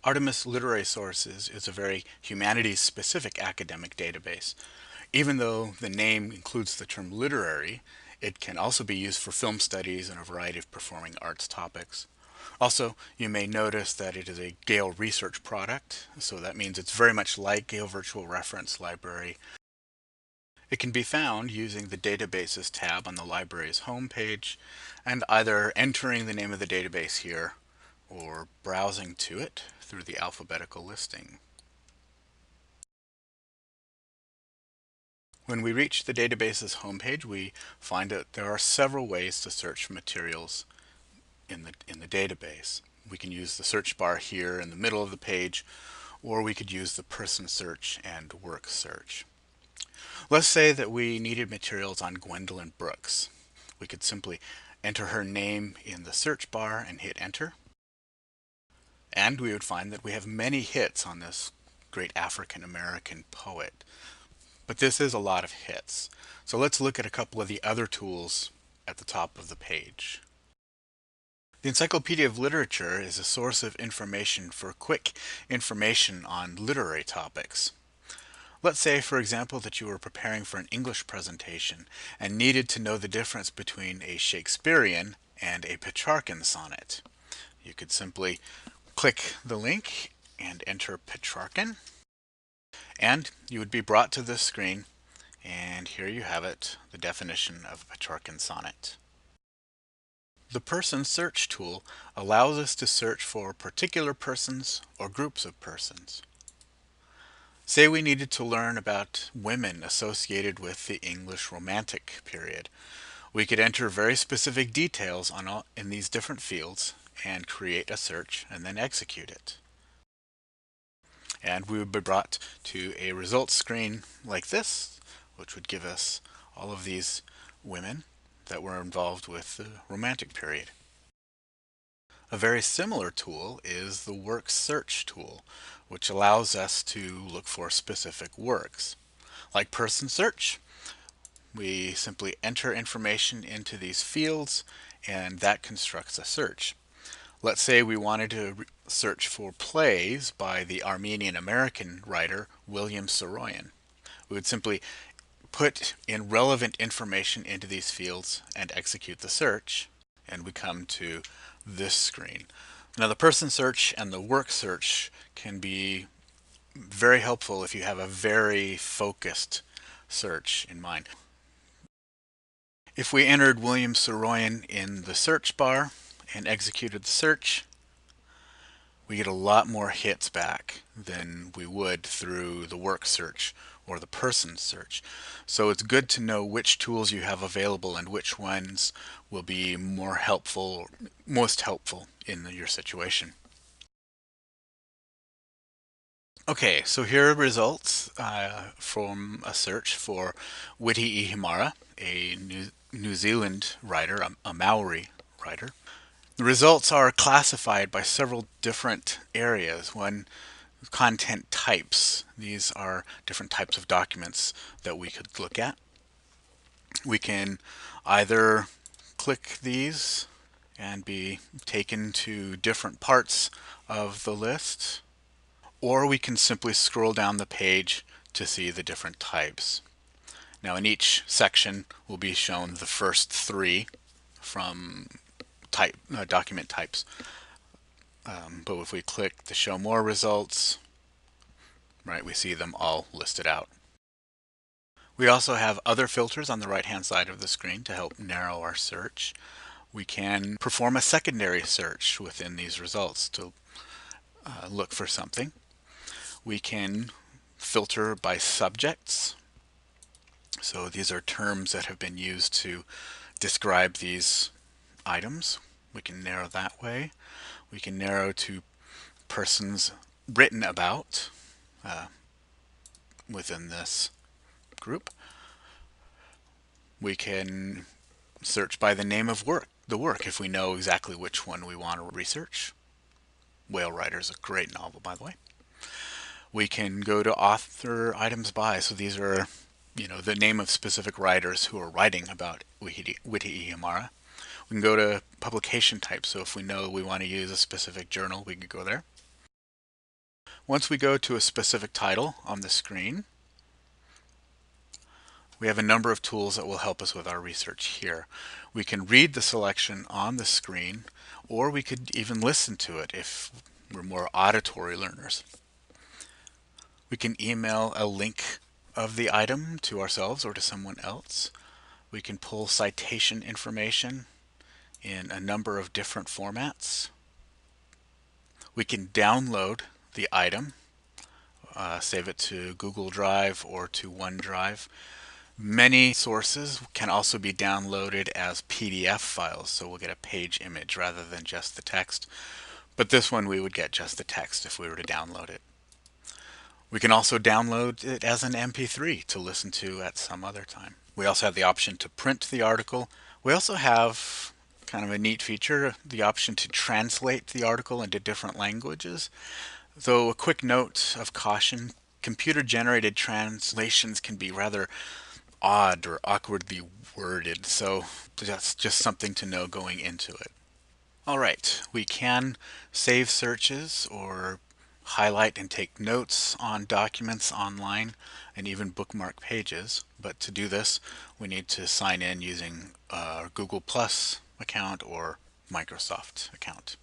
Artemis Literary Sources is a very humanities-specific academic database. Even though the name includes the term literary, it can also be used for film studies and a variety of performing arts topics. Also, you may notice that it is a Gale research product, so that means it's very much like Gale Virtual Reference Library. It can be found using the Databases tab on the library's homepage and either entering the name of the database here or browsing to it through the alphabetical listing. When we reach the database's homepage, we find that there are several ways to search for materials in the database. We can use the search bar here in the middle of the page, or we could use the person search and work search. Let's say that we needed materials on Gwendolyn Brooks. We could simply enter her name in the search bar and hit enter. And we would find that we have many hits on this great African American poet. But this is a lot of hits. So let's look at a couple of the other tools at the top of the page. The Encyclopedia of Literature is a source of information for quick information on literary topics. Let's say, for example, that you were preparing for an English presentation and needed to know the difference between a Shakespearean and a Petrarchan sonnet. You could simply click the link and enter Petrarchan, and you would be brought to this screen, and here you have it, the definition of a Petrarchan sonnet. The person search tool allows us to search for particular persons or groups of persons. Say we needed to learn about women associated with the English Romantic period. We could enter very specific details in these different fields and create a search and then execute it. And we would be brought to a results screen like this, which would give us all of these women that were involved with the Romantic period. A very similar tool is the work search tool, which allows us to look for specific works. Like person search, we simply enter information into these fields and that constructs a search. Let's say we wanted to search for plays by the Armenian-American writer William Saroyan. We would simply put in relevant information into these fields and execute the search, and we come to this screen. Now the person search and the work search can be very helpful if you have a very focused search in mind. If we entered William Saroyan in the search bar and executed the search, we get a lot more hits back than we would through the work search or the person search. So it's good to know which tools you have available and which ones will be more helpful, most helpful in your situation. Okay, so here are results from a search for Witi Ihimara, a New Zealand writer, a Maori writer. The results are classified by several different areas. One, content types. These are different types of documents that we could look at. We can either click these and be taken to different parts of the list, or we can simply scroll down the page to see the different types. Now in each section will be shown the first three from document types. But if we click the show more results, right, we see them all listed out. We also have other filters on the right hand side of the screen to help narrow our search. We can perform a secondary search within these results to look for something. We can filter by subjects. So these are terms that have been used to describe these items. We can narrow that way. We can narrow to persons written about within this group. We can search by the name of the work if we know exactly which one we want to research. Whale Rider is a great novel, by the way. We can go to author items by, so these are the name of specific writers who are writing about Witi Ihimara. We can go to publication type, so if we know we want to use a specific journal, we can go there. Once we go to a specific title on the screen, we have a number of tools that will help us with our research here. We can read the selection on the screen, or we could even listen to it if we're more auditory learners. We can email a link of the item to ourselves or to someone else. We can pull citation information in a number of different formats. We can download the item, save it to Google Drive or to OneDrive. Many sources can also be downloaded as PDF files, so we'll get a page image rather than just the text. But this one we would get just the text if we were to download it. We can also download it as an MP3 to listen to at some other time. We also have the option to print the article. We also have kind of a neat feature, the option to translate the article into different languages. Though a quick note of caution, computer-generated translations can be rather odd or awkwardly worded, so that's just something to know going into it. All right, we can save searches or highlight and take notes on documents online and even bookmark pages. But to do this, we need to sign in using our Google Plus account or Microsoft account.